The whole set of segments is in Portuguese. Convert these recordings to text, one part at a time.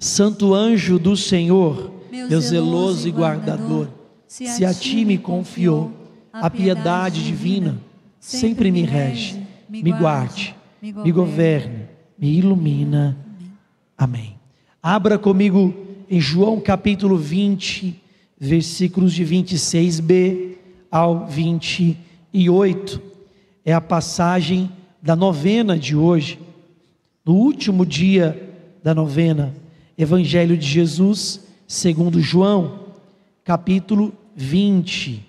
Santo anjo do Senhor, meu zeloso e guardador, se a ti me confiou a piedade divina, sempre me rege, me guarde, me governe, me ilumina. Amém. Abra comigo em João capítulo 20, versículos de 26b ao 28. É a passagem da novena de hoje, no último dia da novena. Evangelho de Jesus segundo João, capítulo 20.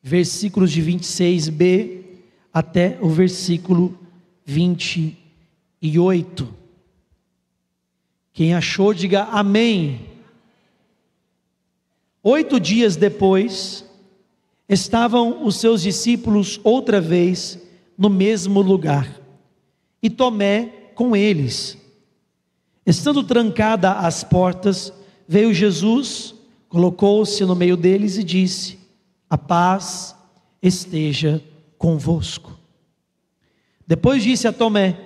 Versículos de 26b até o versículo 28. Quem achou, diga amém. 8 dias depois, estavam os seus discípulos outra vez no mesmo lugar, e Tomé com eles. Estando trancada as portas, veio Jesus, colocou-se no meio deles e disse: a paz esteja convosco. Depois disse a Tomé: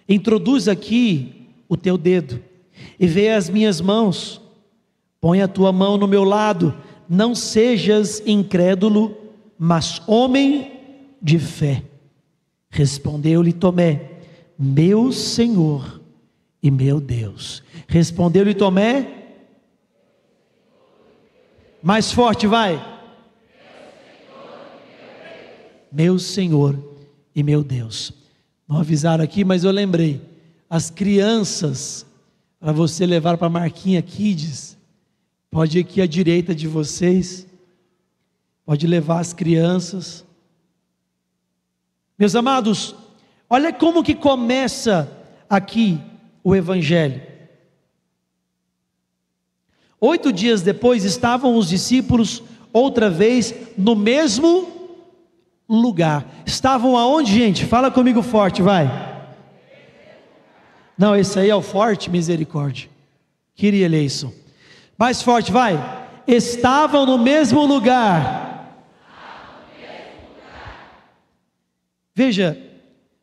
introduz aqui o teu dedo e vê as minhas mãos, põe a tua mão no meu lado, não sejas incrédulo, mas homem de fé. Respondeu-lhe Tomé: meu Senhor e meu Deus. Respondeu-lhe Tomé, mais forte, vai. Meu Senhor e meu Deus. Não avisaram aqui, mas eu lembrei. As crianças, para você levar para a Marquinha Kids, pode ir aqui à direita de vocês, pode levar as crianças. Meus amados, olha como que começa aqui o Evangelho. 8 dias depois, estavam os discípulos outra vez no mesmo lugar. Estavam aonde, gente? Fala comigo forte, vai. Não, esse aí é o forte, misericórdia. Kyrie eleison. Mais forte, vai. Estavam no mesmo lugar. Veja,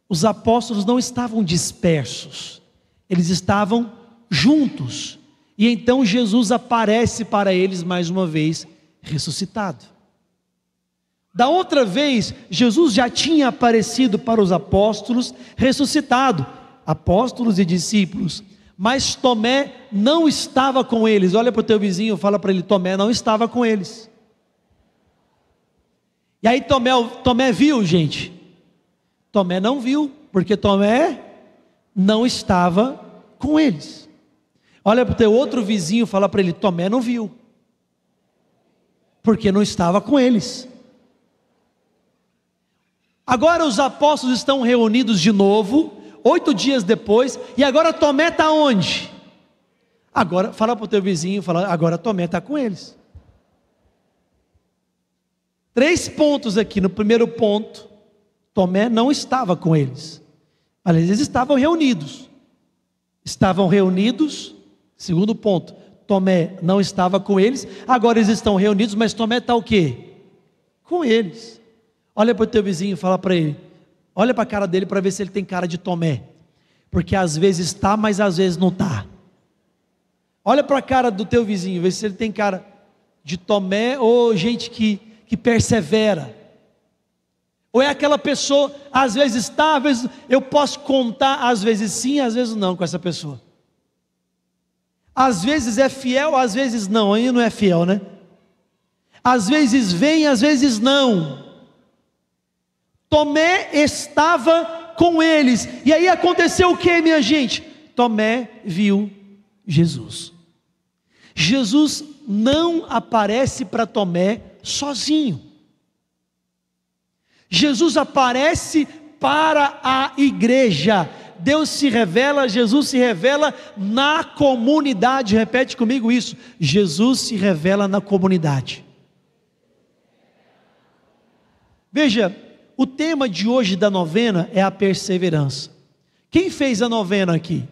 os apóstolos não estavam dispersos, eles estavam juntos. E então Jesus aparece para eles mais uma vez, ressuscitado. Da outra vez, Jesus já tinha aparecido para os apóstolos, ressuscitado, apóstolos e discípulos. Mas Tomé não estava com eles. Olha para o teu vizinho, fala para ele: Tomé não estava com eles. E aí Tomé viu, gente. Tomé não viu, porque Tomé não estava com eles. Olha para o teu outro vizinho, fala para ele: Tomé não viu, porque não estava com eles. Agora os apóstolos estão reunidos de novo, 8 dias depois, e agora Tomé está onde? Agora, fala para o teu vizinho, fala: agora Tomé está com eles. 3 pontos aqui. No primeiro ponto, Tomé não estava com eles, mas eles estavam reunidos. Estavam reunidos. Segundo ponto, Tomé não estava com eles. Agora eles estão reunidos, mas Tomé está o quê? Com eles. Olha para o teu vizinho e fala para ele, olha para a cara dele para ver se ele tem cara de Tomé, porque às vezes está, mas às vezes não está. Olha para a cara do teu vizinho, vê se ele tem cara de Tomé ou gente que persevera. Ou é aquela pessoa, às vezes está, às vezes eu posso contar, às vezes sim, às vezes não com essa pessoa. Às vezes é fiel, às vezes não, aí não é fiel, né? Às vezes vem, às vezes não. Tomé estava com eles, e aí aconteceu o que, minha gente? Tomé viu Jesus. Jesus não aparece para Tomé sozinho. Jesus aparece para a igreja. Deus se revela, Jesus se revela na comunidade. Repete comigo isso: Jesus se revela na comunidade. Veja, o tema de hoje da novena é a perseverança. Quem fez a novena aqui?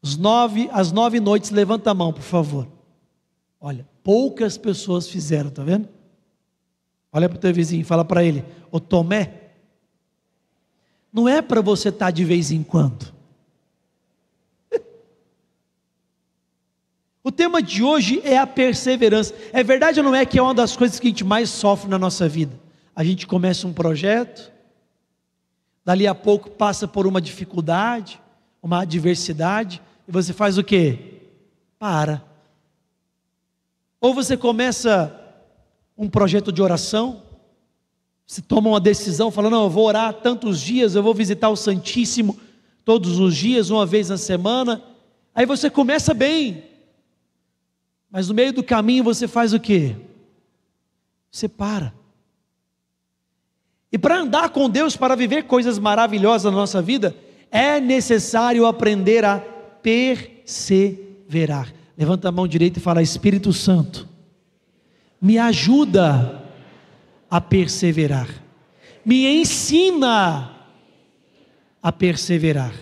As 9 noites, levanta a mão, por favor. Olha, poucas pessoas fizeram, está vendo? Olha para o teu vizinho, fala para ele: ô Tomé, não é para você estar de vez em quando. O tema de hoje é a perseverança. É verdade ou não é que é uma das coisas que a gente mais sofre na nossa vida? A gente começa um projeto, dali a pouco passa por uma dificuldade, uma adversidade, e você faz o quê? Para. Ou você começa um projeto de oração, você toma uma decisão, falando, não, eu vou orar tantos dias, eu vou visitar o Santíssimo todos os dias, uma vez na semana. Aí você começa bem, mas no meio do caminho você faz o quê? Você para. E para andar com Deus, para viver coisas maravilhosas na nossa vida, é necessário aprender a perseverar. Levanta a mão direita e fala, Espírito Santo, me ajuda a perseverar, me ensina a perseverar.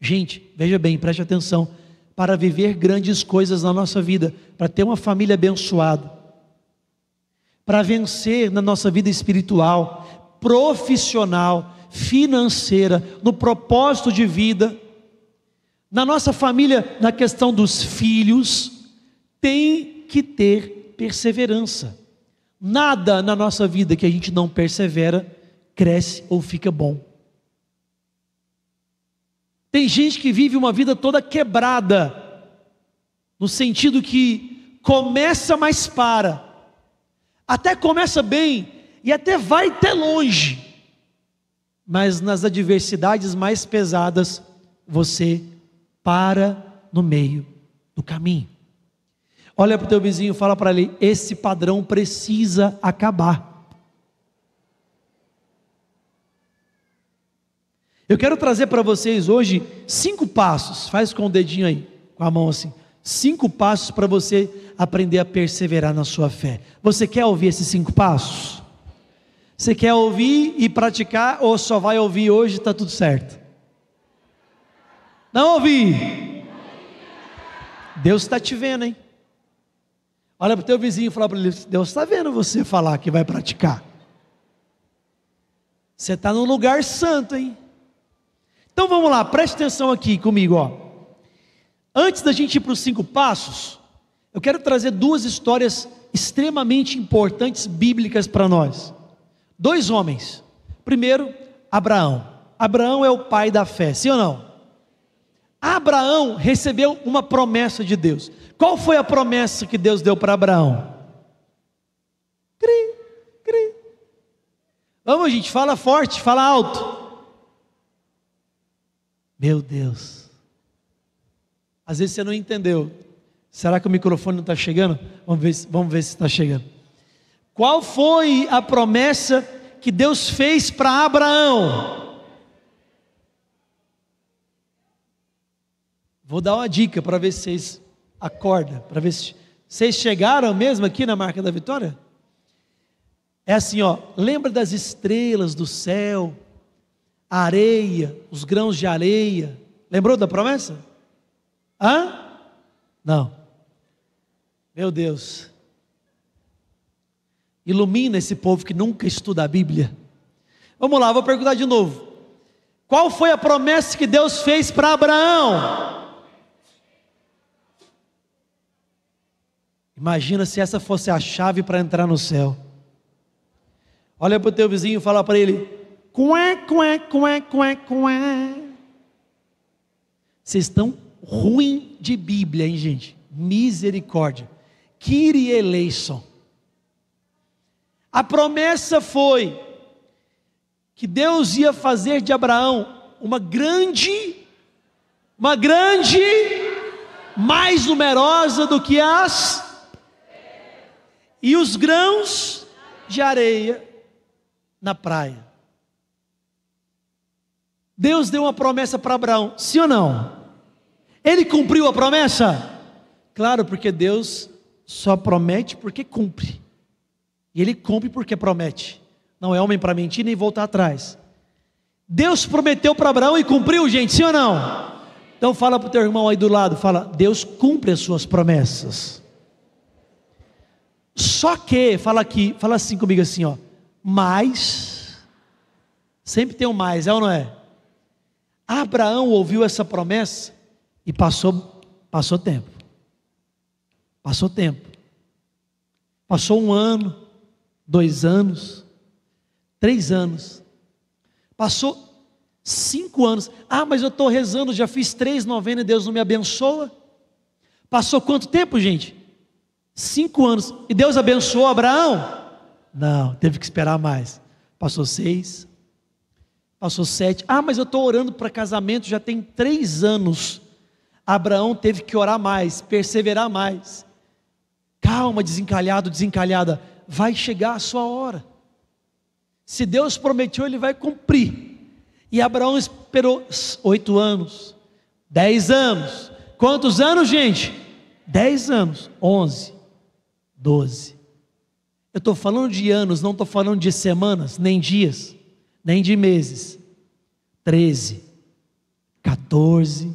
Gente, veja bem, preste atenção, para viver grandes coisas na nossa vida, para ter uma família abençoada, para vencer na nossa vida espiritual, profissional, financeira, no propósito de vida, na nossa família, na questão dos filhos, tem que ter perseverança. Nada na nossa vida que a gente não persevera, cresce ou fica bom. Tem gente que vive uma vida toda quebrada, no sentido que começa, mas para. Até começa bem, e até vai até longe, mas nas adversidades mais pesadas, você para no meio do caminho. Olha para o teu vizinho e fala para ele, esse padrão precisa acabar. Eu quero trazer para vocês hoje 5 passos, faz com o dedinho aí, com a mão assim, 5 passos para você aprender a perseverar na sua fé. Você quer ouvir esses 5 passos? Você quer ouvir e praticar, ou só vai ouvir hoje e está tudo certo? Não ouvi. Deus está te vendo, hein? Olha para o teu vizinho e fala para ele, Deus está vendo você falar que vai praticar. Você está num lugar santo, hein? Então vamos lá, preste atenção aqui comigo, ó. Antes da gente ir para os 5 passos, eu quero trazer 2 histórias extremamente importantes bíblicas para nós. 2 homens. Primeiro, Abraão. Abraão é o pai da fé, sim ou não? Abraão recebeu uma promessa de Deus. Qual foi a promessa que Deus deu para Abraão? Cri, cri. Vamos, gente, fala forte, fala alto. Meu Deus. Às vezes você não entendeu. Será que o microfone não está chegando? Vamos ver se está chegando. Qual foi a promessa que Deus fez para Abraão? Vou dar uma dica para ver se vocês acordam, para ver se vocês chegaram mesmo aqui na Marca da Vitória. É assim, ó, lembra das estrelas do céu, a areia, os grãos de areia? Lembrou da promessa? Hã? Não. Meu Deus. Ilumina esse povo que nunca estuda a Bíblia. Vamos lá, vou perguntar de novo. Qual foi a promessa que Deus fez para Abraão? Imagina se essa fosse a chave para entrar no céu. Olha para o teu vizinho e fala para ele, cué, cué, cué, cué, cué. Vocês estão ruim de Bíblia, hein, gente? Misericórdia. Kyrie eleison. A promessa foi que Deus ia fazer de Abraão uma grande, mais numerosa do que e os grãos de areia na praia. Deus deu uma promessa para Abraão, sim ou não? Ele cumpriu a promessa? Claro, porque Deus só promete porque cumpre. E Ele cumpre porque promete. Não é homem para mentir nem voltar atrás. Deus prometeu para Abraão e cumpriu, gente, sim ou não? Então fala para o teu irmão aí do lado, fala, Deus cumpre as suas promessas. Só que, fala aqui, fala assim comigo assim, ó, mas Sempre tem um mais, é ou não é? Abraão ouviu essa promessa e passou tempo. Passou tempo. Passou 1 ano, 2 anos, 3 anos. Passou 5 anos. Ah, mas eu estou rezando, já fiz 3 novenas e Deus não me abençoa. Passou quanto tempo, gente? 5 anos. E Deus abençoou Abraão? Não, teve que esperar mais. Passou 6. Passou 7. Ah, mas eu estou orando para casamento, já tem 3 anos. Abraão teve que orar mais, perseverar mais. Calma, desencalhado, desencalhada. Vai chegar a sua hora. Se Deus prometeu, Ele vai cumprir. E Abraão esperou 8 anos, 10 anos. Quantos anos, gente? 10 anos, 11, 12. Eu estou falando de anos, não estou falando de semanas, nem dias, nem de meses. 13, 14,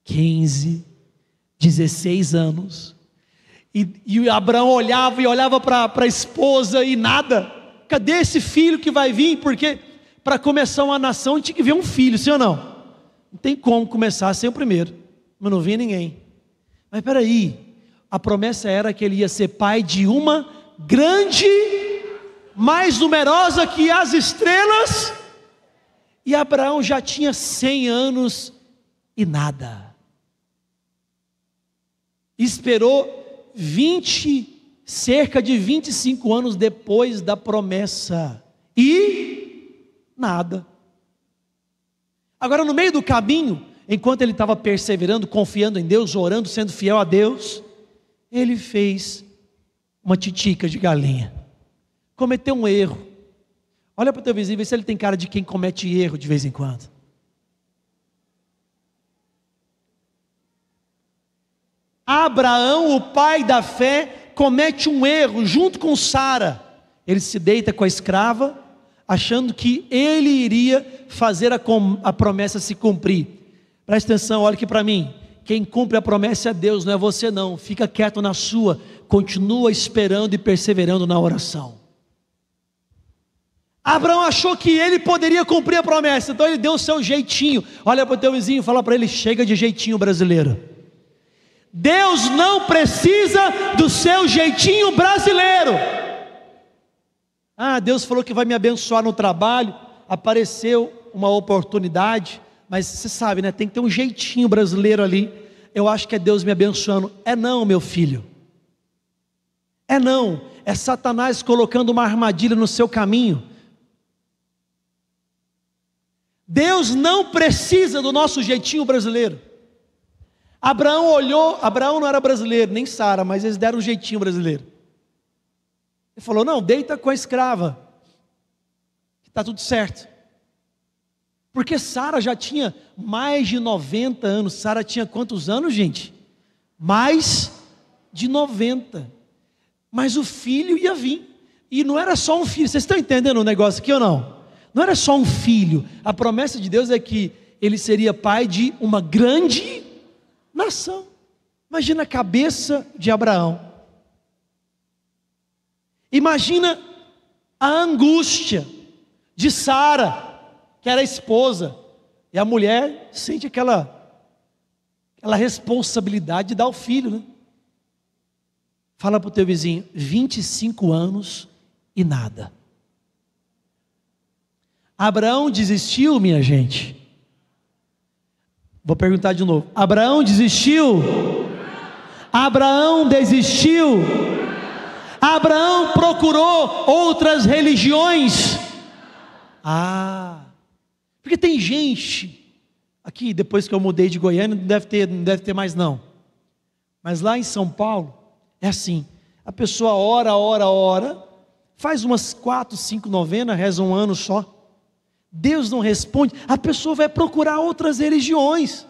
15, 16 anos. E Abraão olhava para a esposa e nada. Cadê esse filho que vai vir? Porque para começar uma nação tinha que ver um filho, sim ou não? Não tem como começar sem o primeiro. Mas não vinha ninguém. Mas espera aí, a promessa era que ele ia ser pai de uma grande, mais numerosa que as estrelas. E Abraão já tinha 100 anos e nada. Esperou cerca de 25 anos depois da promessa. E nada. Agora, no meio do caminho, enquanto ele estava perseverando, confiando em Deus, orando, sendo fiel a Deus, ele fez uma titica de galinha. Cometeu um erro. Olha para o teu vizinho, vê se ele tem cara de quem comete erro de vez em quando. Abraão, o pai da fé, comete um erro junto com Sara. Ele se deita com a escrava, achando que ele iria fazer a promessa se cumprir. Presta atenção, olha aqui para mim. Quem cumpre a promessa é Deus, não é você não. Fica quieto na sua, continua esperando e perseverando na oração. Abraão achou que ele poderia cumprir a promessa, então ele deu o seu jeitinho. Olha para o teu vizinho e fala para ele: chega de jeitinho brasileiro. Deus não precisa do seu jeitinho brasileiro. Ah, Deus falou que vai me abençoar no trabalho, apareceu uma oportunidade, mas você sabe, né? Tem que ter um jeitinho brasileiro ali. Eu acho que é Deus me abençoando. É não, meu filho. É não. É Satanás colocando uma armadilha no seu caminho. Deus não precisa do nosso jeitinho brasileiro. Abraão olhou, Abraão não era brasileiro, nem Sara, mas eles deram um jeitinho brasileiro. Ele falou: não, deita com a escrava, que está tudo certo. Porque Sara já tinha mais de 90 anos. Sara tinha quantos anos, gente? Mais de 90. Mas o filho ia vir. E não era só um filho. Vocês estão entendendo o negócio aqui ou não? Não era só um filho. A promessa de Deus é que ele seria pai de uma grande nação. Imagina a cabeça de Abraão. Imagina a angústia de Sara, que era a esposa, e a mulher sente aquela responsabilidade de dar o filho, né? Fala para o teu vizinho: 25 anos e nada. Abraão desistiu, minha gente? Vou perguntar de novo: Abraão desistiu? Abraão desistiu? Abraão procurou outras religiões? Porque tem gente aqui, depois que eu mudei de Goiânia, não deve ter mais não. Mas lá em São Paulo é assim: a pessoa ora, faz umas 4, 5 novenas, reza um ano só. Deus não responde, a pessoa vai procurar outras religiões,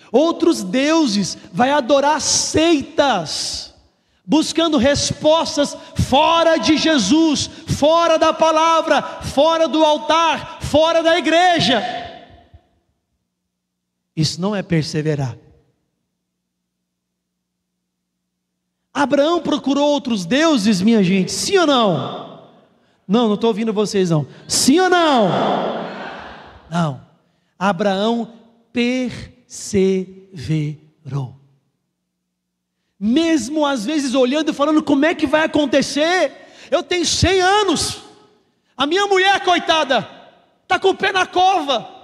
outros deuses, vai adorar seitas, buscando respostas fora de Jesus, fora da palavra, fora do altar, fora da igreja. Isso não é perseverar. Abraão procurou outros deuses, minha gente, sim ou não? Não estou ouvindo vocês não. Sim ou não? Abraão perseverou. Mesmo às vezes olhando e falando, como é que vai acontecer? Eu tenho 100 anos, a minha mulher, coitada, está com o pé na cova.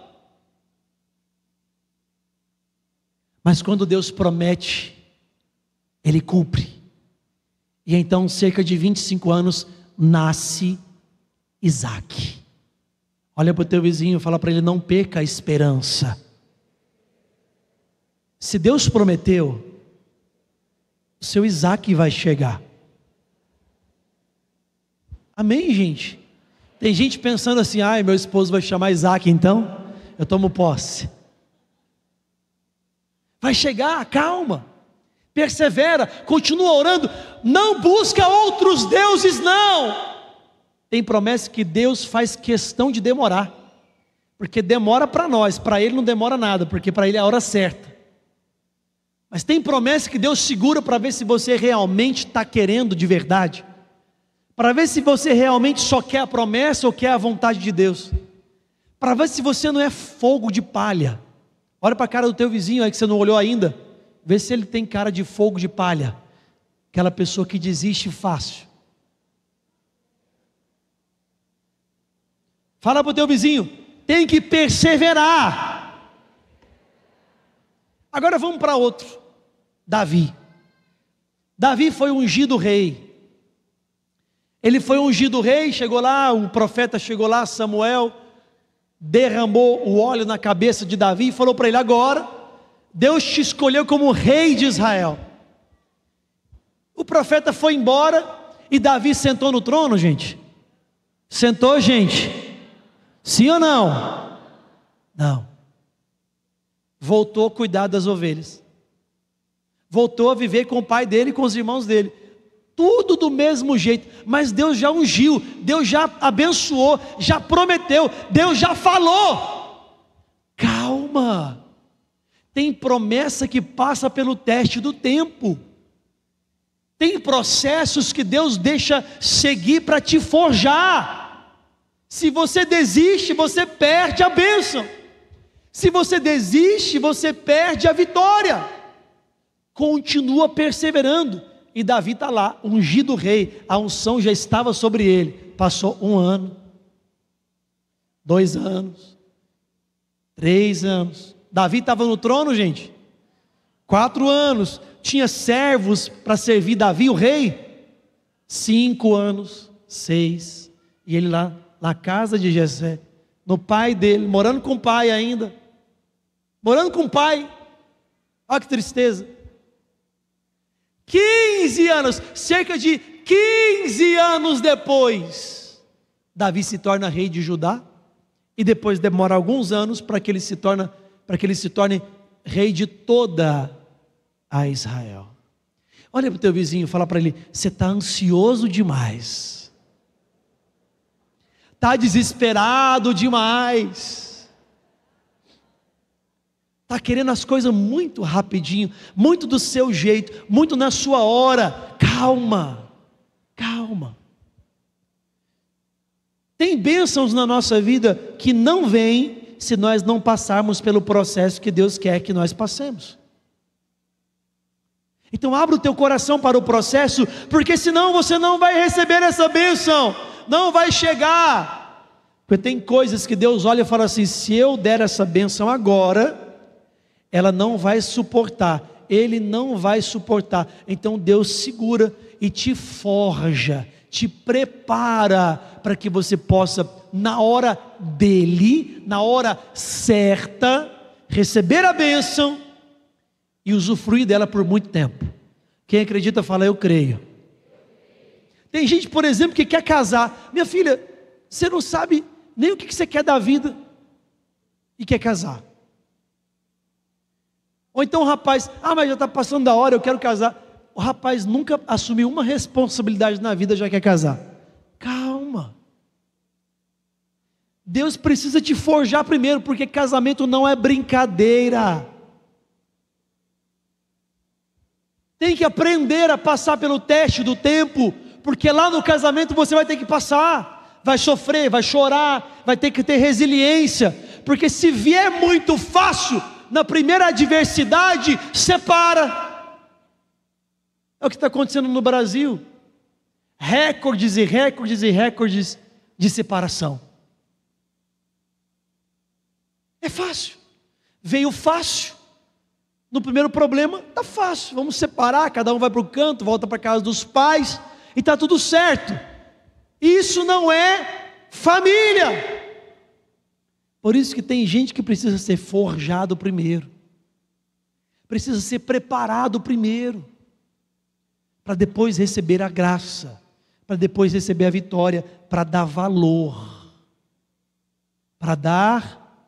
Mas quando Deus promete, Ele cumpre. E então, cerca de 25 anos, nasce Isaque. Olha para o teu vizinho e fala para ele, não perca a esperança. Se Deus prometeu, o seu Isaque vai chegar. Amém, gente? Tem gente pensando assim, ai, meu esposo vai chamar Isaque, então eu tomo posse. Vai chegar, calma, persevera, continua orando, não busca outros deuses, não. Tem promessa que Deus faz questão de demorar, porque demora para nós, para Ele não demora nada, porque para Ele é a hora certa. Mas tem promessa que Deus segura para ver se você realmente está querendo de verdade, para ver se você realmente só quer a promessa ou quer a vontade de Deus, para ver se você não é fogo de palha. Olha para a cara do teu vizinho aí que você não olhou ainda, vê se ele tem cara de fogo de palha, aquela pessoa que desiste fácil. Fala para o teu vizinho, tem que perseverar. Agora vamos para outro, Davi. Davi foi ungido rei. Ele foi ungido rei, chegou lá, o profeta chegou lá, Samuel, derramou o óleo na cabeça de Davi e falou para ele, agora, Deus te escolheu como rei de Israel. O profeta foi embora e Davi sentou no trono, gente. Sentou, gente? Sim ou não? Não. Voltou a cuidar das ovelhas. Voltou a viver com o pai dele e com os irmãos dele. Tudo do mesmo jeito. Mas Deus já ungiu, Deus já abençoou, já prometeu, Deus já falou. Calma. Tem promessa que passa pelo teste do tempo. Tem processos que Deus deixa seguir para te forjar. Se você desiste, você perde a bênção. Se você desiste, você perde a vitória. Continua perseverando. E Davi está lá, ungido rei. A unção já estava sobre ele. Passou 1 ano, 2 anos, 3 anos. Davi estava no trono, gente, 4 anos. Tinha servos para servir Davi, o rei. 5 anos, 6. E ele lá na casa de Jessé, no pai dele, morando com o pai ainda, morando com o pai. Olha que tristeza. 15 anos, cerca de 15 anos depois, Davi se torna rei de Judá, e depois demora alguns anos para que ele se torne rei de toda a Israel. Olha para o teu vizinho e fala para ele, você está ansioso demais. Está desesperado demais, está querendo as coisas muito rapidinho, muito do seu jeito, muito na sua hora. Calma, calma. Tem bênçãos na nossa vida que não vêm se nós não passarmos pelo processo que Deus quer que nós passemos. Então abra o teu coração para o processo, porque senão você não vai receber essa bênção, não vai chegar. Porque tem coisas que Deus olha e fala assim, se eu der essa bênção agora, ela não vai suportar, ele não vai suportar. Então Deus segura e te forja, te prepara para que você possa, na hora dele, na hora certa, receber a bênção e usufruir dela por muito tempo. Quem acredita fala, eu creio. Tem gente, por exemplo, que quer casar. Minha filha, você não sabe nem o que você quer da vida e quer casar. Ou então o rapaz, mas já está passando da hora, eu quero casar. O rapaz nunca assumiu uma responsabilidade na vida, já quer casar. Calma. Deus precisa te forjar primeiro, porque casamento não é brincadeira. Tem que aprender a passar pelo teste do tempo, porque lá no casamento você vai ter que passar. Vai sofrer, vai chorar, vai ter que ter resiliência, porque se vier muito fácil, na primeira adversidade, separa. É o que está acontecendo no Brasil. Recordes e recordes e recordes de separação. É fácil. Veio fácil. No primeiro problema, está fácil. Vamos separar, cada um vai para o canto, volta para a casa dos pais, e está tudo certo. Isso não é família. Por isso que tem gente que precisa ser forjado primeiro. Precisa ser preparado primeiro. Para depois receber a graça. Para depois receber a vitória. Para dar valor. Para dar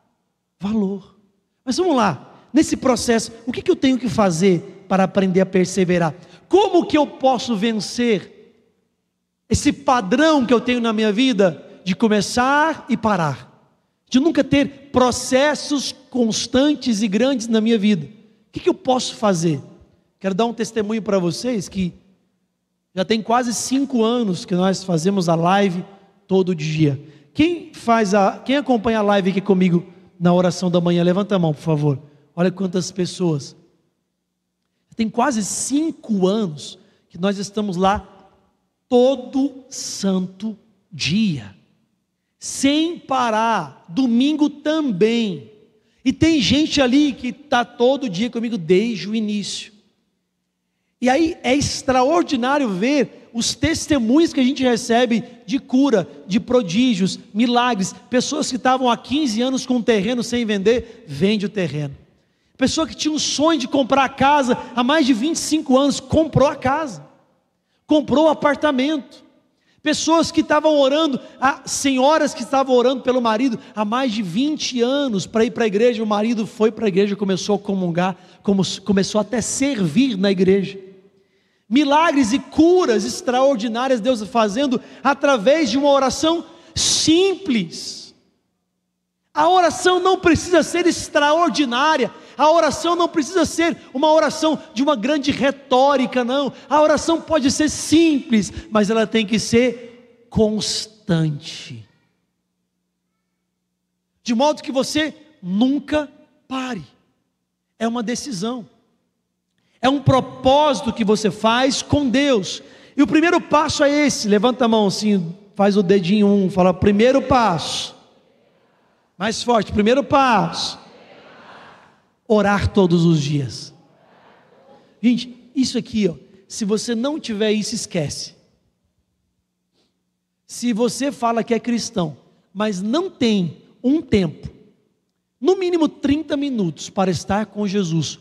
valor. Mas vamos lá. Nesse processo, o que eu tenho que fazer para aprender a perseverar? Como que eu posso vencer esse padrão que eu tenho na minha vida de começar e parar? De nunca ter processos constantes e grandes na minha vida. O que eu posso fazer? Quero dar um testemunho para vocês que já tem quase 5 anos que nós fazemos a live todo dia. Quem acompanha a live aqui comigo na oração da manhã, levanta a mão, por favor. Olha quantas pessoas. Tem quase 5 anos que nós estamos lá todo santo dia, sem parar, domingo também. E tem gente ali que está todo dia comigo desde o início. E aí é extraordinário ver os testemunhos que a gente recebe de cura, de prodígios, milagres. Pessoas que estavam há 15 anos com um terreno sem vender, vende o terreno. Pessoa que tinha um sonho de comprar a casa há mais de 25 anos, comprou a casa, comprou o apartamento. Pessoas que estavam orando, senhoras que estavam orando pelo marido há mais de 20 anos para ir para a igreja. O marido foi para a igreja, começou a comungar, começou até a servir na igreja. Milagres e curas extraordinárias Deus fazendo através de uma oração simples. A oração não precisa ser extraordinária. A oração não precisa ser uma oração de uma grande retórica, não. A oração pode ser simples, mas ela tem que ser constante. De modo que você nunca pare. É uma decisão. É um propósito que você faz com Deus. E o primeiro passo é esse. Levanta a mão assim, faz o dedinho fala primeiro passo. Mais forte, primeiro passo. Orar todos os dias. Gente, isso aqui, se você não tiver isso, esquece. Se você fala que é cristão, mas não tem um tempo, no mínimo 30 minutos para estar com Jesus,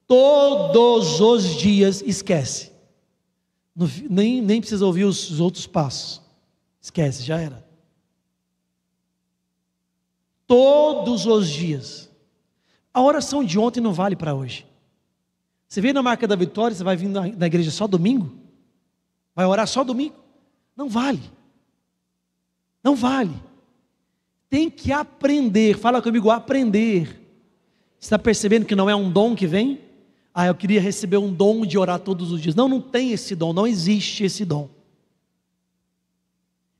todos os dias, esquece. Nem precisa ouvir os outros passos. Esquece, já era. Todos os dias. A oração de ontem não vale para hoje. Você veio na Marca da Vitória, você vai vir na igreja só domingo? Vai orar só domingo? Não vale. Não vale. Tem que aprender. Fala comigo, aprender. Você está percebendo que não é um dom que vem? Eu queria receber um dom de orar todos os dias. Não, não tem esse dom, não existe esse dom.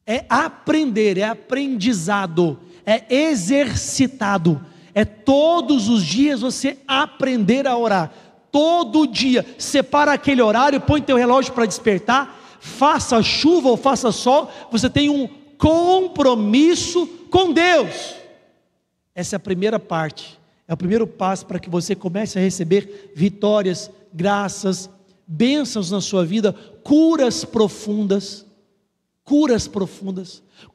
É aprender, é aprendizado, é exercitado. É todos os dias você aprender a orar. Todo dia, separa aquele horário, põe teu relógio para despertar, faça chuva ou faça sol, você tem um compromisso com Deus. Essa é a primeira parte, é o primeiro passo para que você comece a receber vitórias, graças, bênçãos na sua vida, curas profundas,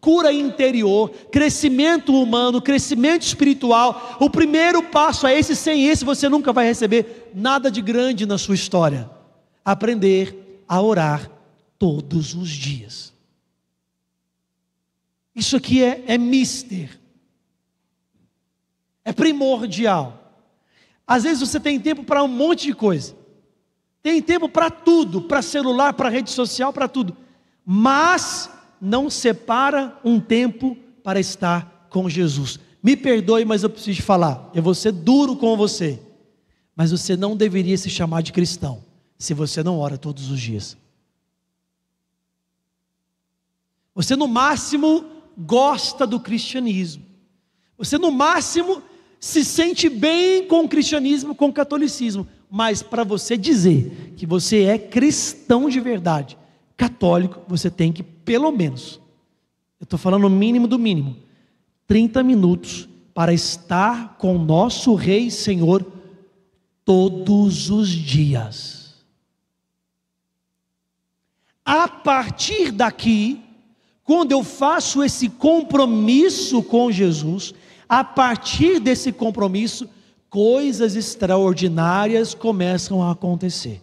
cura interior, crescimento humano, crescimento espiritual. O primeiro passo é esse. Sem esse você nunca vai receber nada de grande na sua história. Aprender a orar todos os dias. Isso aqui é mister, é primordial. Às vezes você tem tempo para um monte de coisa, tem tempo para tudo, para celular, para rede social, para tudo, mas não separa um tempo para estar com Jesus. Me perdoe, mas eu preciso te falar, eu vou ser duro com você, mas você não deveria se chamar de cristão se você não ora todos os dias. Você no máximo gosta do cristianismo, Você no máximo se sente bem com o cristianismo, com o catolicismo, mas para você dizer que você é cristão de verdade, católico, você tem que pelo menos, eu estou falando o mínimo do mínimo, 30 minutos para estar com o nosso Rei e Senhor todos os dias. A partir daqui, quando eu faço esse compromisso com Jesus, a partir desse compromisso, coisas extraordinárias começam a acontecer.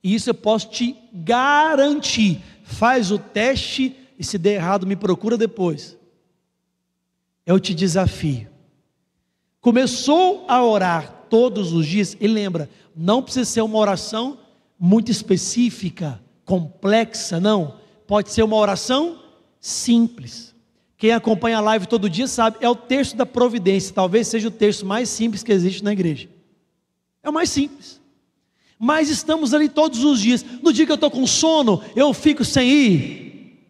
E isso eu posso te garantir. Faz o teste e se der errado, me procura depois. Eu te desafio. Começou a orar todos os dias, e lembra, não precisa ser uma oração muito específica, complexa, não. Pode ser uma oração simples. Quem acompanha a live todo dia sabe, é o terço da providência, talvez seja o terço mais simples que existe na igreja. É o mais simples. Mas estamos ali todos os dias. No dia que eu estou com sono, eu fico sem ir.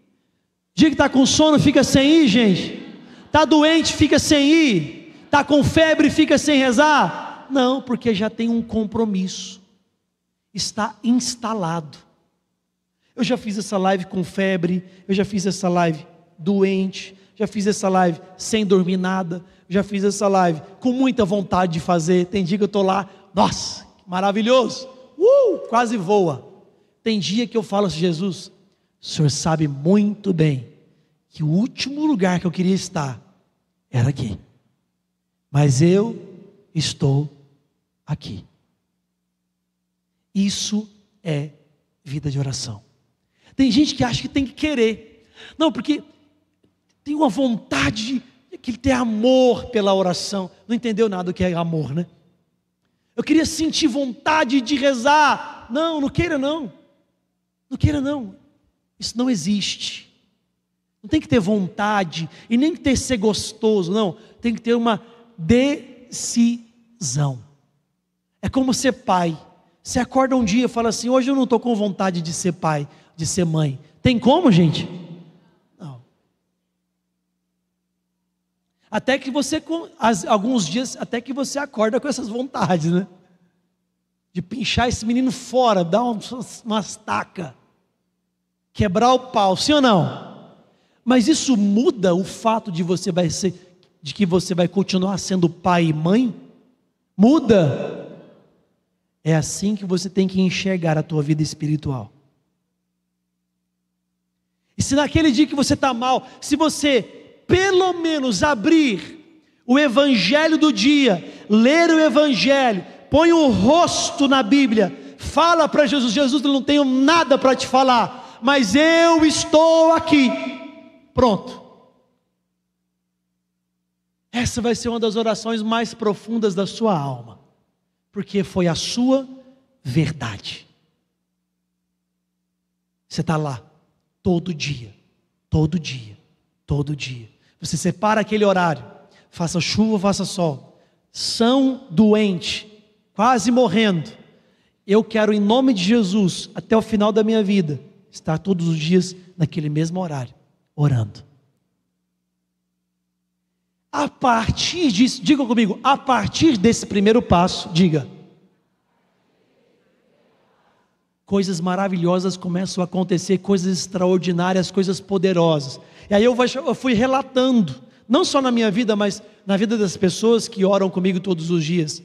No dia que está com sono, fica sem ir, gente. Está doente, fica sem ir. Está com febre, fica sem rezar. Não, porque já tem um compromisso. Está instalado. Eu já fiz essa live com febre, eu já fiz essa live doente, já fiz essa live sem dormir nada, já fiz essa live com muita vontade de fazer. Tem dia que eu estou lá, nossa, que maravilhoso, quase voa. Tem dia que eu falo assim, Jesus, o Senhor sabe muito bem que o último lugar que eu queria estar era aqui, mas eu estou aqui. Isso é vida de oração. Tem gente que acha que tem que querer. Não, porque tem uma vontade de ter amor pela oração. Não entendeu nada do que é amor, né? Eu queria sentir vontade de rezar. Não, não queira não. Não queira não. Isso não existe. Não tem que ter vontade e nem que ter ser gostoso, não. Tem que ter uma decisão. É como ser pai. Você acorda um dia e fala assim, hoje eu não estou com vontade de ser pai, de ser mãe. Tem como, gente? Não. Até que você, alguns dias, até que você acorda com essas vontades, né? De pinchar esse menino fora, dar umas tacas, quebrar o pau, sim ou não? Mas isso muda o fato de que você vai continuar sendo pai e mãe? Muda. É assim que você tem que enxergar a tua vida espiritual. E se naquele dia que você está mal, se você pelo menos abrir o evangelho do dia, ler o evangelho, põe o rosto na Bíblia, fala para Jesus, Jesus, eu não tenho nada para te falar, mas eu estou aqui, pronto. Essa vai ser uma das orações mais profundas da sua alma, porque foi a sua verdade. Você está lá, todo dia, todo dia, todo dia. Você separa aquele horário, faça chuva, faça sol, são doente, quase morrendo. Eu quero, em nome de Jesus, até o final da minha vida, estar todos os dias naquele mesmo horário, orando. A partir disso, diga comigo, a partir desse primeiro passo, diga, coisas maravilhosas começam a acontecer, coisas extraordinárias, coisas poderosas. E aí eu fui relatando, não só na minha vida, mas na vida das pessoas que oram comigo todos os dias.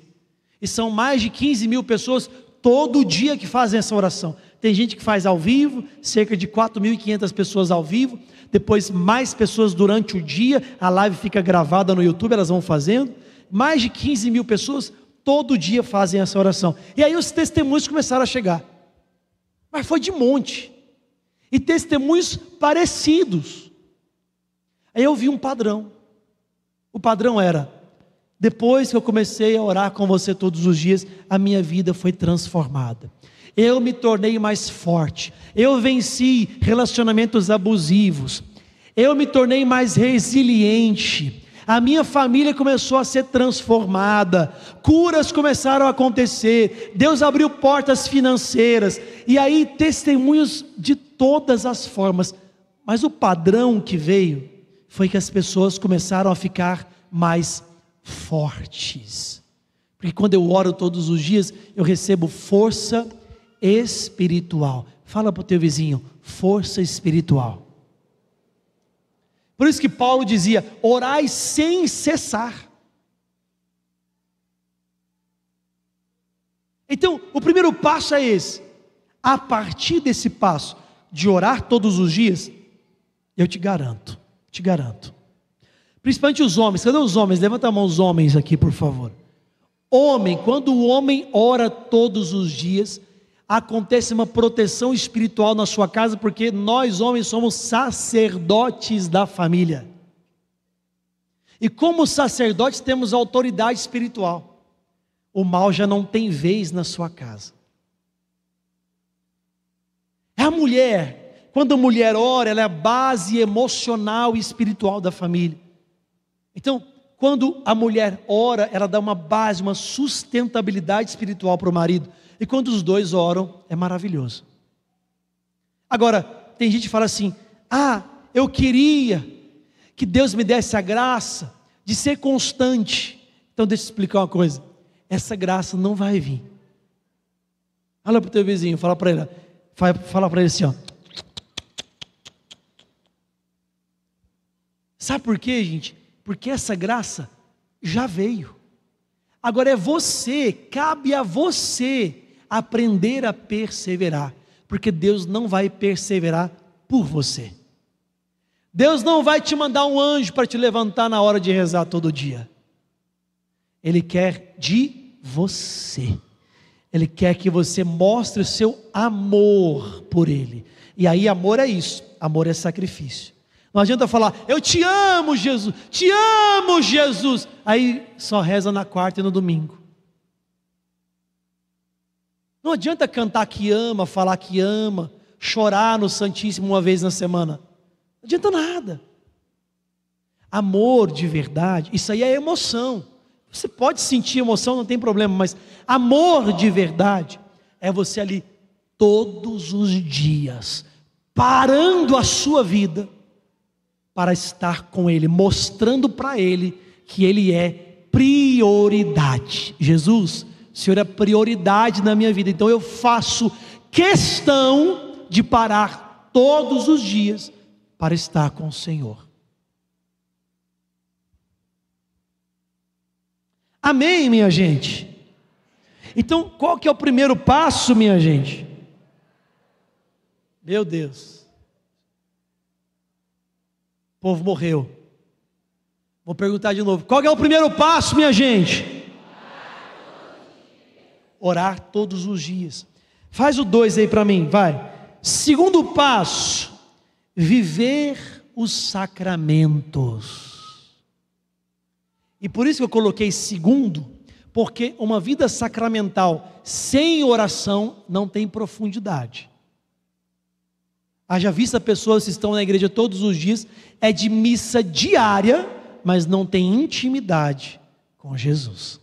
E são mais de 15 mil pessoas todo dia que fazem essa oração. Tem gente que faz ao vivo, cerca de 4.500 pessoas ao vivo, depois mais pessoas durante o dia, a live fica gravada no YouTube, elas vão fazendo, mais de 15 mil pessoas todo dia fazem essa oração. E aí os testemunhos começaram a chegar, mas foi de monte, e testemunhos parecidos. Aí eu vi um padrão. O padrão era, depois que eu comecei a orar com você todos os dias, a minha vida foi transformada. Eu me tornei mais forte, eu venci relacionamentos abusivos, eu me tornei mais resiliente, a minha família começou a ser transformada, curas começaram a acontecer, Deus abriu portas financeiras, e aí testemunhos de todas as formas, mas o padrão que veio foi que as pessoas começaram a ficar mais fortes. Porque quando eu oro todos os dias, eu recebo força espiritual. Fala para o teu vizinho, força espiritual. Por isso que Paulo dizia, orai sem cessar. Então, o primeiro passo é esse. A partir desse passo, de orar todos os dias, eu te garanto. Principalmente os homens, cadê os homens? Levanta a mão os homens aqui, por favor. Homem, quando o homem ora todos os dias, acontece uma proteção espiritual na sua casa, porque nós homens somos sacerdotes da família. E como sacerdotes temos autoridade espiritual. O mal já não tem vez na sua casa. É a mulher, quando a mulher ora, ela é a base emocional e espiritual da família. Então, quando a mulher ora, ela dá uma base, uma sustentabilidade espiritual para o marido. E quando os dois oram, é maravilhoso. Agora, tem gente que fala assim, eu queria que Deus me desse a graça de ser constante. Então deixa eu explicar uma coisa, essa graça não vai vir. Fala para o teu vizinho, fala para ele assim, ó. Sabe por quê, gente? Porque essa graça já veio. Agora cabe a você aprender a perseverar, porque Deus não vai perseverar por você. Deus não vai te mandar um anjo para te levantar na hora de rezar todo dia. Ele quer de você. Ele quer que você mostre o seu amor por Ele. E aí amor é isso, amor é sacrifício. Não adianta falar, eu te amo Jesus, te amo Jesus. Aí só reza na quarta e no domingo. Não adianta cantar que ama, falar que ama, chorar no Santíssimo uma vez na semana. Não adianta nada. Amor de verdade, isso aí é emoção. Você pode sentir emoção, não tem problema, mas amor de verdade é você ali todos os dias, parando a sua vida para estar com Ele, mostrando para Ele que Ele é prioridade. Jesus, o Senhor é prioridade na minha vida, então eu faço questão de parar todos os dias para estar com o Senhor. Amém, minha gente? Então, qual que é o primeiro passo, minha gente? Meu Deus. O povo morreu. Vou perguntar de novo. Qual que é o primeiro passo, minha gente? Orar todos os dias. Faz o 2 aí para mim, vai. Segundo passo, viver os sacramentos. E por isso que eu coloquei segundo, porque uma vida sacramental sem oração não tem profundidade. Haja vista pessoas que estão na igreja todos os dias, é de missa diária, mas não tem intimidade com Jesus.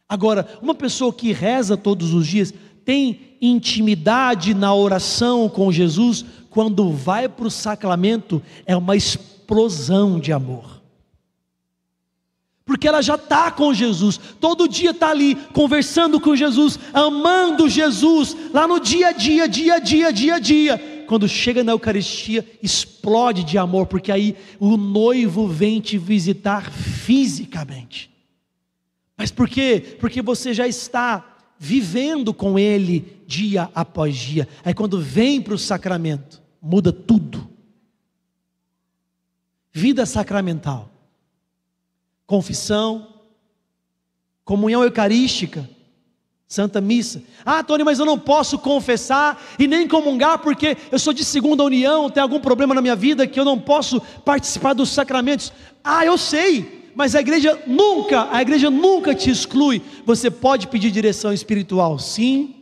Agora, uma pessoa que reza todos os dias, tem intimidade na oração com Jesus, quando vai para o sacramento, é uma explosão de amor. Porque ela já está com Jesus, todo dia está ali, conversando com Jesus, amando Jesus, lá no dia a dia. Quando chega na Eucaristia, explode de amor, porque aí o noivo vem te visitar fisicamente. Mas por quê? Porque você já está vivendo com Ele dia após dia. Aí quando vem para o sacramento, muda tudo. Vida sacramental. Confissão, comunhão eucarística, Santa Missa. Tony, mas eu não posso confessar e nem comungar porque eu sou de segunda união, tem algum problema na minha vida que eu não posso participar dos sacramentos. Eu sei, mas a igreja nunca te exclui. Você pode pedir direção espiritual, sim.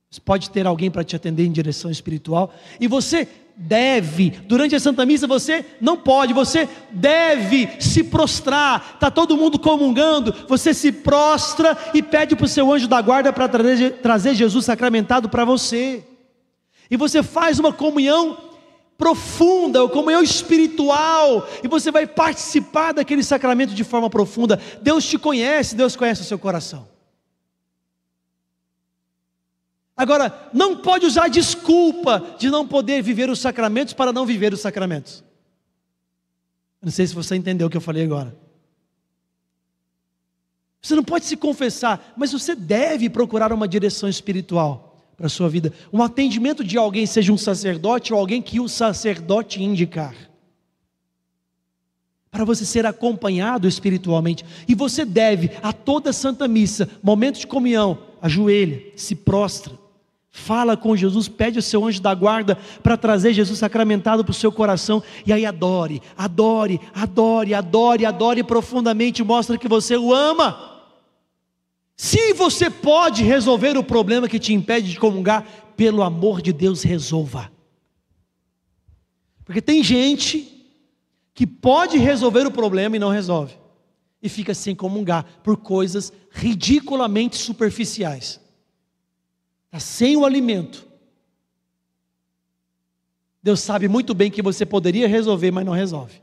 Você pode ter alguém para te atender em direção espiritual. E você deve, durante a Santa Missa você não pode, você deve se prostrar. Está todo mundo comungando, você se prostra e pede para o seu anjo da guarda para trazer Jesus sacramentado para você. E você faz uma comunhão profunda, ou comunhão espiritual, e você vai participar daquele sacramento de forma profunda. Deus te conhece, Deus conhece o seu coração. Agora, não pode usar desculpa de não poder viver os sacramentos para não viver os sacramentos. Não sei se você entendeu o que eu falei agora. Você não pode se confessar, mas você deve procurar uma direção espiritual para a sua vida. Um atendimento de alguém, seja um sacerdote ou alguém que o sacerdote indicar. Para você ser acompanhado espiritualmente. E você deve, a toda Santa Missa, momento de comunhão, ajoelha, se prostra, fala com Jesus, pede ao seu anjo da guarda para trazer Jesus sacramentado para o seu coração, e aí adore, adore, adore, adore, adore profundamente, mostra que você o ama. Se você pode resolver o problema que te impede de comungar, pelo amor de Deus, resolva. Porque tem gente que pode resolver o problema e não resolve, e fica sem comungar por coisas ridiculamente superficiais. Está sem o alimento. Deus sabe muito bem que você poderia resolver, mas não resolve.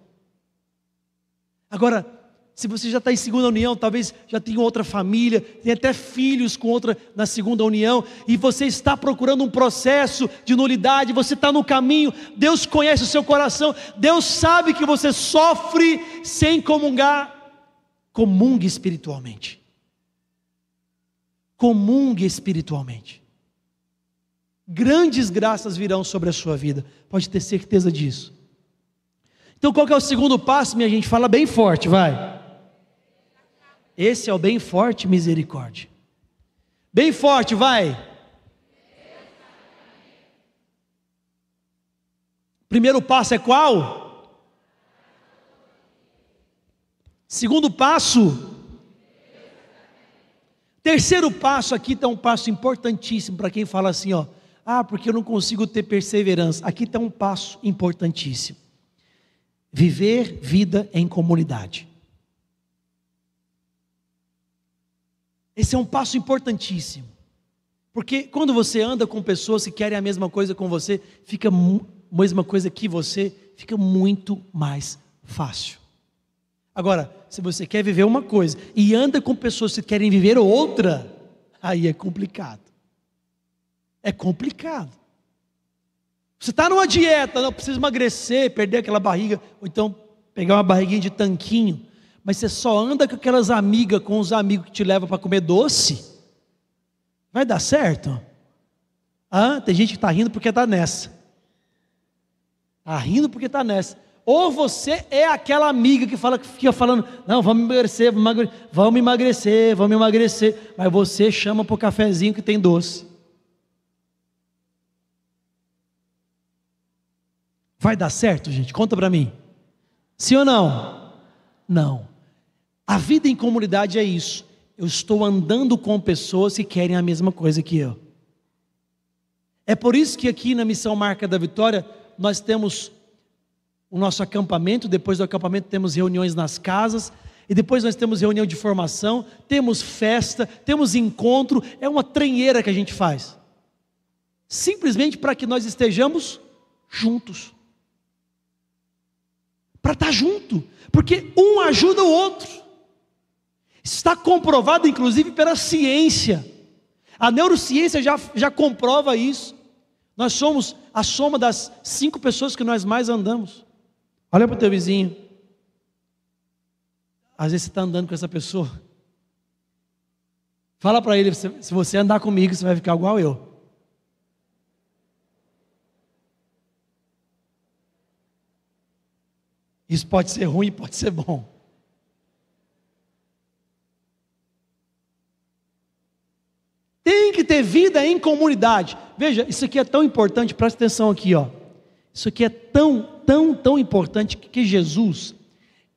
Agora, se você já está em segunda união, talvez já tenha outra família, tem até filhos com outra na segunda união, e você está procurando um processo de nulidade, você está no caminho, Deus conhece o seu coração, Deus sabe que você sofre sem comungar. Comungue espiritualmente. Comungue espiritualmente. Grandes graças virão sobre a sua vida, pode ter certeza disso. Então qual que é o segundo passo, minha gente? Fala bem forte, vai. Esse é o bem forte, misericórdia. Bem forte, vai. Primeiro passo é qual? Segundo passo. Terceiro passo, aqui está um passo importantíssimo para quem fala assim, ó. Porque eu não consigo ter perseverança. Aqui está um passo importantíssimo. Viver vida em comunidade. Esse é um passo importantíssimo, porque quando você anda com pessoas que querem a mesma coisa com você, fica a mesma coisa que você, fica muito mais fácil. Agora, se você quer viver uma coisa e anda com pessoas que querem viver outra, aí é complicado. É complicado. Você está numa dieta, não precisa emagrecer, perder aquela barriga, ou então pegar uma barriguinha de tanquinho. Mas você só anda com aquelas amigas, com os amigos que te levam para comer doce, vai dar certo? Tem gente que está rindo porque está nessa. Está rindo porque está nessa. Ou você é aquela amiga que fica falando, não, vamos emagrecer, vamos emagrecer. Mas você chama para o cafezinho que tem doce. Vai dar certo, gente? Conta para mim. Sim ou não? Não. A vida em comunidade é isso. Eu estou andando com pessoas que querem a mesma coisa que eu. É por isso que aqui na Missão Marca da Vitória, nós temos o nosso acampamento, depois do acampamento temos reuniões nas casas, e depois nós temos reunião de formação, temos festa, temos encontro, é uma trenheira que a gente faz. Simplesmente para que nós estejamos juntos. Para estar junto, porque um ajuda o outro. Está comprovado inclusive pela ciência. A neurociência já comprova isso. Nós somos a soma das 5 pessoas que nós mais andamos. Olha para o teu vizinho. Às vezes você está andando com essa pessoa. Fala para ele, se você andar comigo, você vai ficar igual eu. Isso pode ser ruim, pode ser bom. Tem que ter vida em comunidade. Veja, isso aqui é tão importante, presta atenção aqui, ó. Isso aqui é tão importante que Jesus,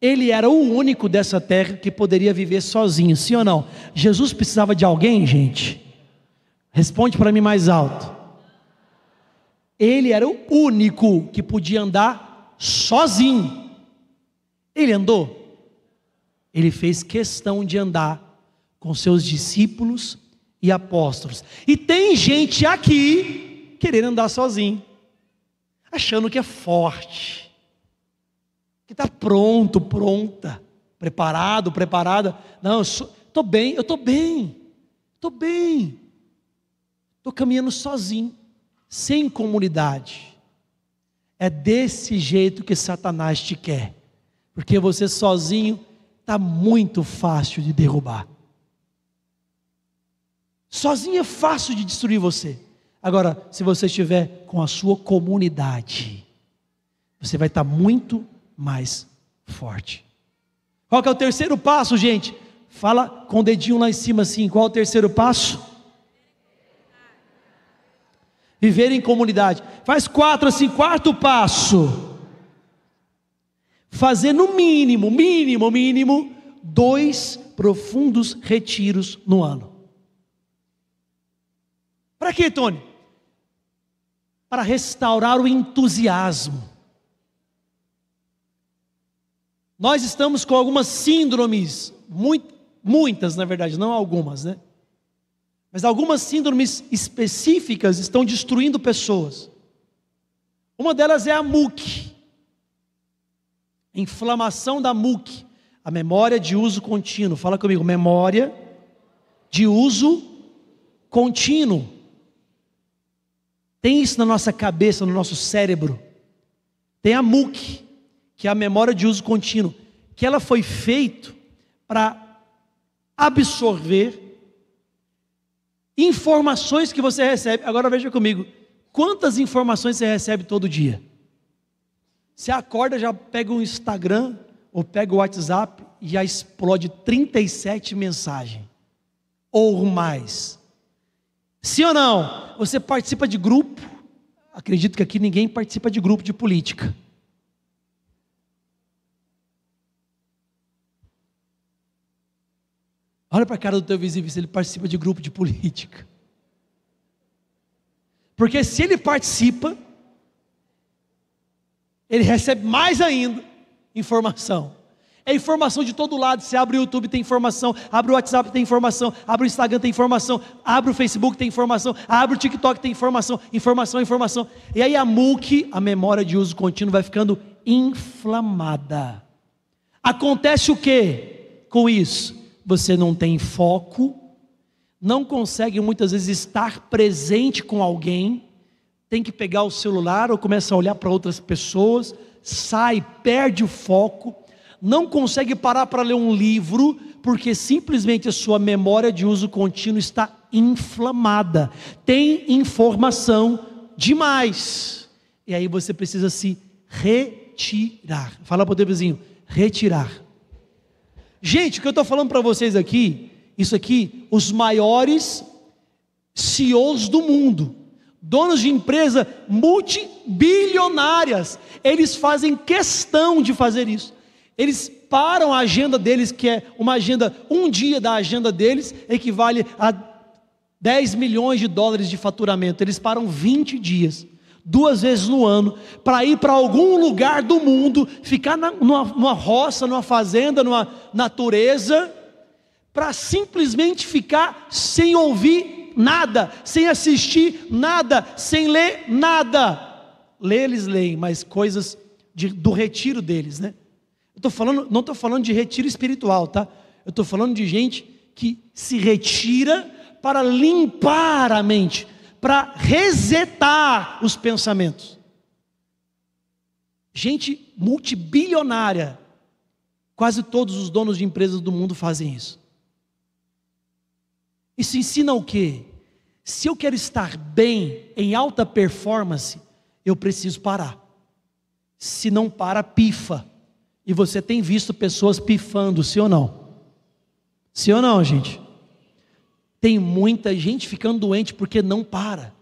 Ele era o único dessa terra que poderia viver sozinho, sim ou não? Jesus precisava de alguém, gente? Responde para mim mais alto. Ele era o único que podia andar sozinho. Ele andou? Ele fez questão de andar com seus discípulos e apóstolos. E tem gente aqui querendo andar sozinho. achando que é forte, que está pronto, pronta, preparado, preparada. Não, estou bem, eu estou bem, estou bem, estou caminhando sozinho, sem comunidade. É desse jeito que Satanás te quer, porque você sozinho está muito fácil de derrubar. Sozinho é fácil de destruir você. Agora, se você estiver com a sua comunidade, você vai estar muito mais forte. Qual que é o terceiro passo, gente? Fala com o dedinho lá em cima assim. Qual é o terceiro passo? Viver em comunidade. Faz 4 assim. Quarto passo: fazer no mínimo 2 profundos retiros no ano. Para quê, Tony? Para restaurar o entusiasmo. Nós estamos com algumas síndromes, muitas na verdade, não algumas, né? Mas algumas síndromes específicas estão destruindo pessoas. Uma delas é a MUC, inflamação da MUC, a memória de uso contínuo. Fala comigo, memória de uso contínuo. Tem isso na nossa cabeça, no nosso cérebro. Tem a MUC, que é a memória de uso contínuo, que ela foi feita para absorver informações que você recebe. Agora veja comigo, quantas informações você recebe todo dia? Você acorda, já pega o Instagram, ou pega o WhatsApp, e já explode 37 mensagens, ou mais. Sim ou não? Você participa de grupo? Acredito que aqui ninguém participa de grupo de política. Olha para a cara do teu vizinho se ele participa de grupo de política. Porque se ele participa, ele recebe mais ainda informação. É informação de todo lado. Você abre o YouTube, tem informação. Abre o WhatsApp, tem informação. Abre o Instagram, tem informação. Abre o Facebook, tem informação. Abre o TikTok, tem informação. Informação. E aí a MUC, a memória de uso contínuo, vai ficando inflamada. Acontece o que com isso? Você não tem foco, não consegue muitas vezes estar presente com alguém, tem que pegar o celular ou começa a olhar para outras pessoas, sai, perde o foco, não consegue parar para ler um livro, porque simplesmente a sua memória de uso contínuo está inflamada, tem informação demais, e aí você precisa se retirar. Fala para o teu vizinho, retirar. Gente, o que eu estou falando para vocês aqui, isso aqui, os maiores CEOs do mundo, donos de empresas multibilionárias, eles fazem questão de fazer isso. Eles param a agenda deles, que é uma agenda, um dia da agenda deles equivale a 10 milhões de dólares de faturamento. Eles param 20 dias, 2 vezes no ano, para ir para algum lugar do mundo, ficar numa roça, numa fazenda, numa natureza, para simplesmente ficar sem ouvir nada, sem assistir nada, sem ler nada. Ler eles leem, mas coisas do retiro deles, né? Não estou falando de retiro espiritual, tá? Eu estou falando de gente que se retira para limpar a mente, para resetar os pensamentos. Gente multibilionária, quase todos os donos de empresas do mundo fazem isso. Isso ensina o quê? Se eu quero estar bem, em alta performance, eu preciso parar. Se não para, pifa. E você tem visto pessoas pifando, sim ou não? Sim ou não, gente? Tem muita gente ficando doente porque não para.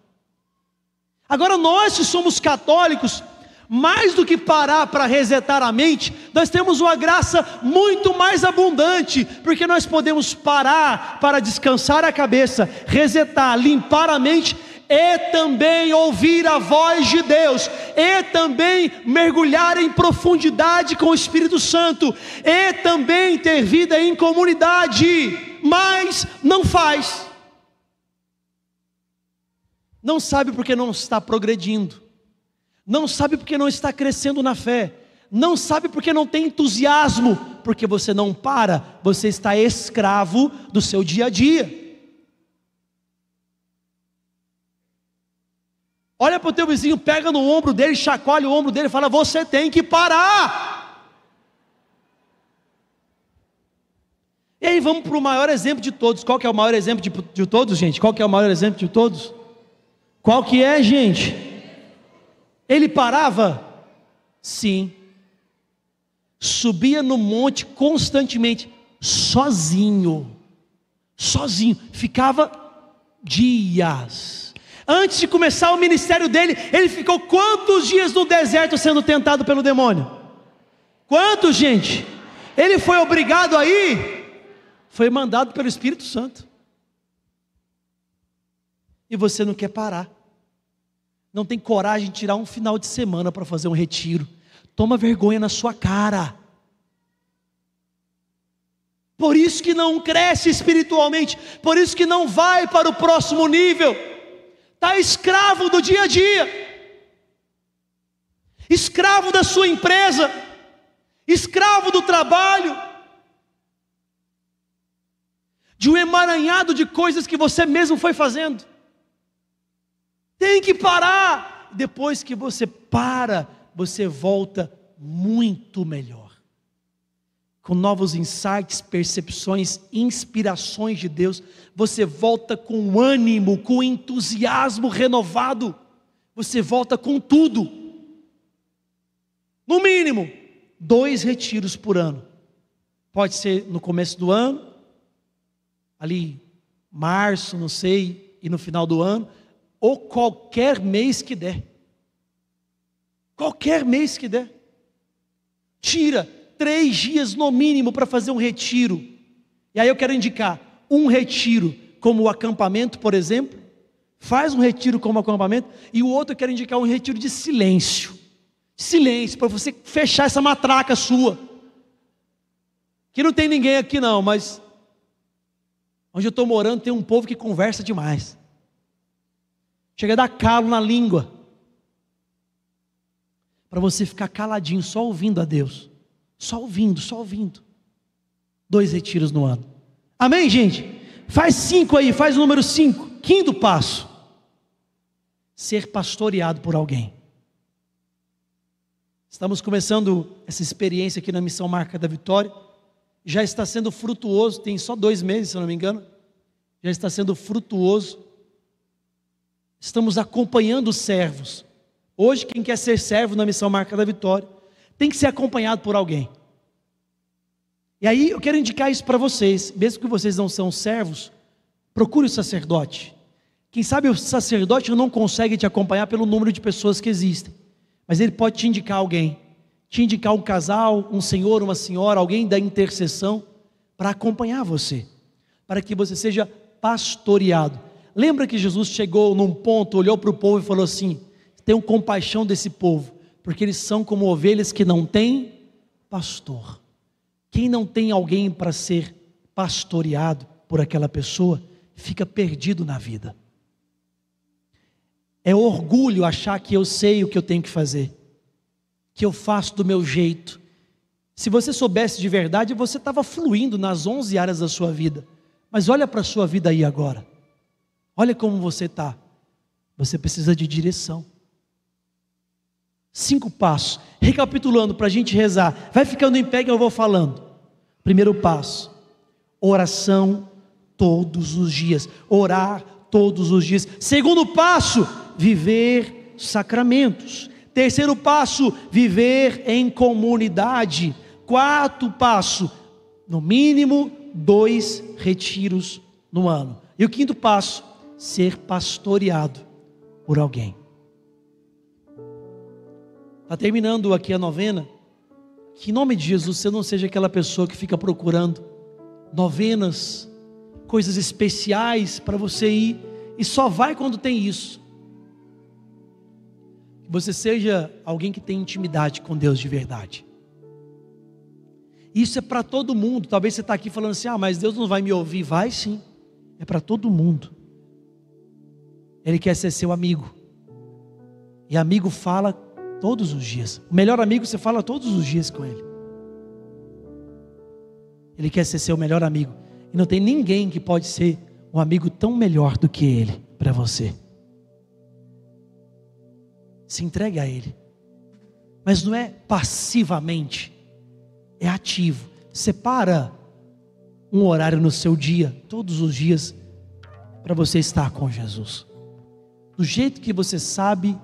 Agora nós que somos católicos, mais do que parar para resetar a mente, nós temos uma graça muito mais abundante, porque nós podemos parar para descansar a cabeça, resetar, limpar a mente, e também ouvir a voz de Deus, e também mergulhar em profundidade com o Espírito Santo, e também ter vida em comunidade, mas não faz. Não sabe porque não está progredindo, Não sabe porque não está crescendo na fé. Não sabe porque não tem entusiasmo. Porque você não para. Você está escravo do seu dia a dia. Olha para o teu vizinho, pega no ombro dele, chacoalha o ombro dele e fala: você tem que parar. E aí vamos para o maior exemplo de todos. Qual que é o maior exemplo de todos, gente? Qual que é o maior exemplo de todos? Qual que é, gente? Ele parava? Sim. Subia no monte constantemente, sozinho. Sozinho. Ficava dias. Antes de começar o ministério dele, ele ficou quantos dias no deserto sendo tentado pelo demônio? Quantos, gente? Ele foi obrigado a ir? Foi mandado pelo Espírito Santo. E você não quer parar. Não tem coragem de tirar um final de semana para fazer um retiro. Toma vergonha na sua cara. Por isso que não cresce espiritualmente. Por isso que não vai para o próximo nível. Está escravo do dia a dia, escravo da sua empresa, escravo do trabalho, de um emaranhado de coisas que você mesmo foi fazendo. Tem que parar. Depois que você para, você volta muito melhor, com novos insights, percepções, inspirações de Deus. Você volta com ânimo, com entusiasmo renovado. Você volta com tudo. No mínimo 2 retiros por ano. Pode ser no começo do ano, ali março, não sei, e no final do ano, ou qualquer mês que der. Qualquer mês que der. Tira 3 dias no mínimo para fazer um retiro. E aí eu quero indicar um retiro como o acampamento, por exemplo. Faz um retiro como acampamento. E o outro eu quero indicar um retiro de silêncio. Silêncio, para você fechar essa matraca sua. Que não tem ninguém aqui não, mas onde eu estou morando tem um povo que conversa demais. Chega a dar calo na língua. Para você ficar caladinho, só ouvindo a Deus. Só ouvindo, só ouvindo. 2 retiros no ano. Amém, gente? Faz 5 aí, faz o número 5. 5º passo. Ser pastoreado por alguém. Estamos começando essa experiência aqui na Missão Marca da Vitória. Já está sendo frutuoso, tem só 2 meses, se eu não me engano. Já está sendo frutuoso. Estamos acompanhando os servos. Hoje, quem quer ser servo na Missão Marca da Vitória tem que ser acompanhado por alguém. E aí eu quero indicar isso para vocês. Mesmo que vocês não são servos, procure o sacerdote. Quem sabe o sacerdote não consegue te acompanhar pelo número de pessoas que existem, mas ele pode te indicar alguém. Te indicar um casal, um senhor, uma senhora, alguém da intercessão, para acompanhar você, para que você seja pastoreado. Lembra que Jesus chegou num ponto, olhou para o povo e falou assim: tenham compaixão desse povo, porque eles são como ovelhas que não têm pastor. Quem não tem alguém para ser pastoreado por aquela pessoa, fica perdido na vida. É orgulho achar que eu sei o que eu tenho que fazer, que eu faço do meu jeito. Se você soubesse de verdade, você estava fluindo nas 11 áreas da sua vida. Mas olha para a sua vida aí agora. Olha como você está. Você precisa de direção. 5 passos. Recapitulando para a gente rezar. Vai ficando em pé que eu vou falando. Primeiro passo. Oração todos os dias. Orar todos os dias. Segundo passo. Viver sacramentos. Terceiro passo. Viver em comunidade. Quarto passo. No mínimo 2 retiros no ano. E o quinto passo. Ser pastoreado por alguém. Está terminando aqui a novena. Que em nome de Jesus você não seja aquela pessoa que fica procurando novenas, coisas especiais para você ir e só vai quando tem isso. Que você seja alguém que tem intimidade com Deus de verdade. Isso é para todo mundo. Talvez você está aqui falando assim: ah, mas Deus não vai me ouvir. Vai sim, é para todo mundo. Ele quer ser seu amigo. E amigo fala Todos os dias. O melhor amigo você fala todos os dias com ele. Ele quer ser seu melhor amigo. E não tem ninguém que pode ser um amigo tão melhor do que ele para você. Se entregue a ele. Mas não é passivamente, é ativo. Separa um horário no seu dia, todos os dias, para você estar com Jesus. Do jeito que você sabe,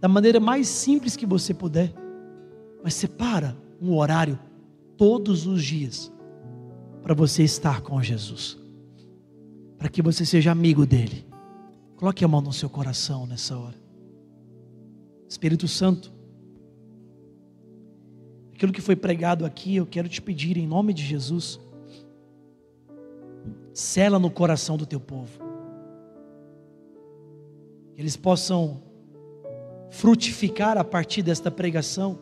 da maneira mais simples que você puder. Mas separa um horário todos os dias para você estar com Jesus. Para que você seja amigo dele. Coloque a mão no seu coração nessa hora. Espírito Santo, aquilo que foi pregado aqui, eu quero te pedir em nome de Jesus, sela no coração do teu povo, que eles possam frutificar a partir desta pregação,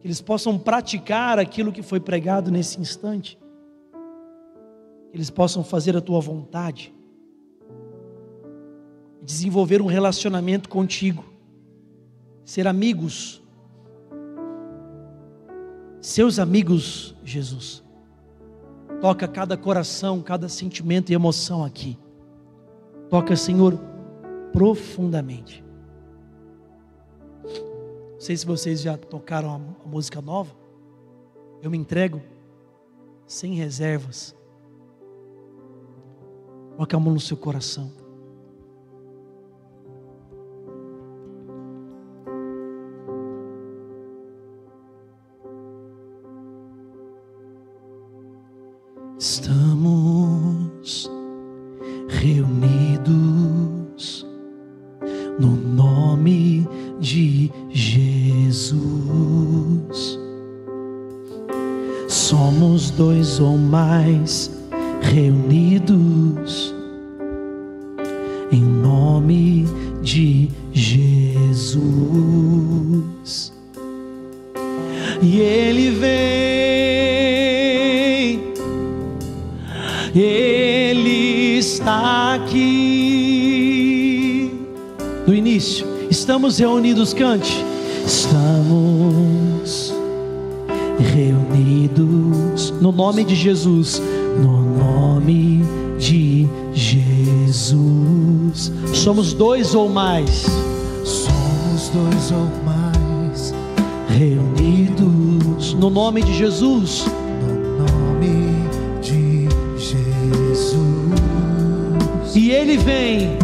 que eles possam praticar aquilo que foi pregado nesse instante, que eles possam fazer a tua vontade, desenvolver um relacionamento contigo, ser amigos, seus amigos, Jesus. Toca cada coração, cada sentimento e emoção aqui. Toca, Senhor, profundamente. Não sei se vocês já tocaram a música nova. Eu me entrego sem reservas. Coloque a mão no seu coração. Estamos reunidos no nome de Jesus. Somos dois ou mais reunidos em nome de Jesus. E Ele vem, Ele está aqui. Do início, estamos reunidos, cante. Estamos reunidos no nome de Jesus, no nome de Jesus. Somos dois ou mais. Somos dois ou mais reunidos no nome de Jesus. no nome de Jesus. E Ele vem,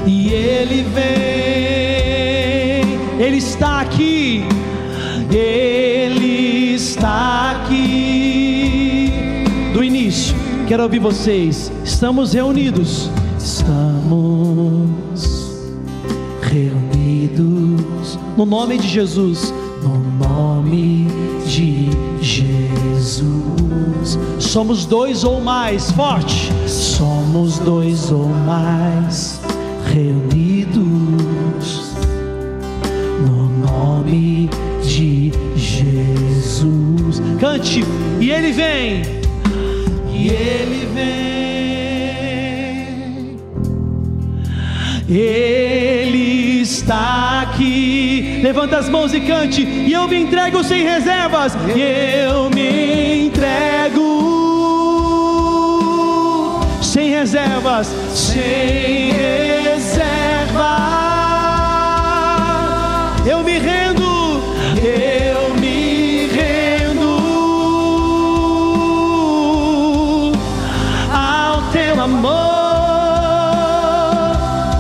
e Ele vem, Ele está aqui, Ele está aqui. Do início, quero ouvir vocês. Estamos reunidos, estamos reunidos no nome de Jesus, no nome de Jesus. Somos dois ou mais, forte. Somos dois ou mais reunidos no nome de Jesus. Cante. E Ele vem, e Ele vem, Ele está aqui. Levanta as mãos e cante. E eu me entrego sem reservas. Eu me entrego sem reservas, sem reserva. Eu me rendo, eu me rendo ao teu amor.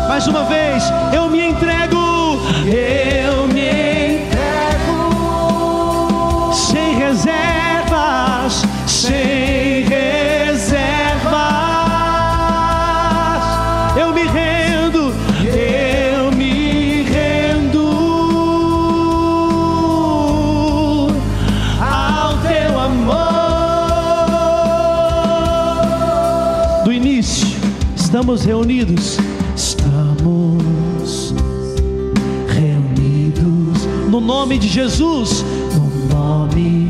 Mais uma vez, eu me entrego, eu me entrego sem reservas, sem reservas. Eu me rendo, eu me rendo ao teu amor. Do início, estamos reunidos. Estamos reunidos no nome de Jesus, no nome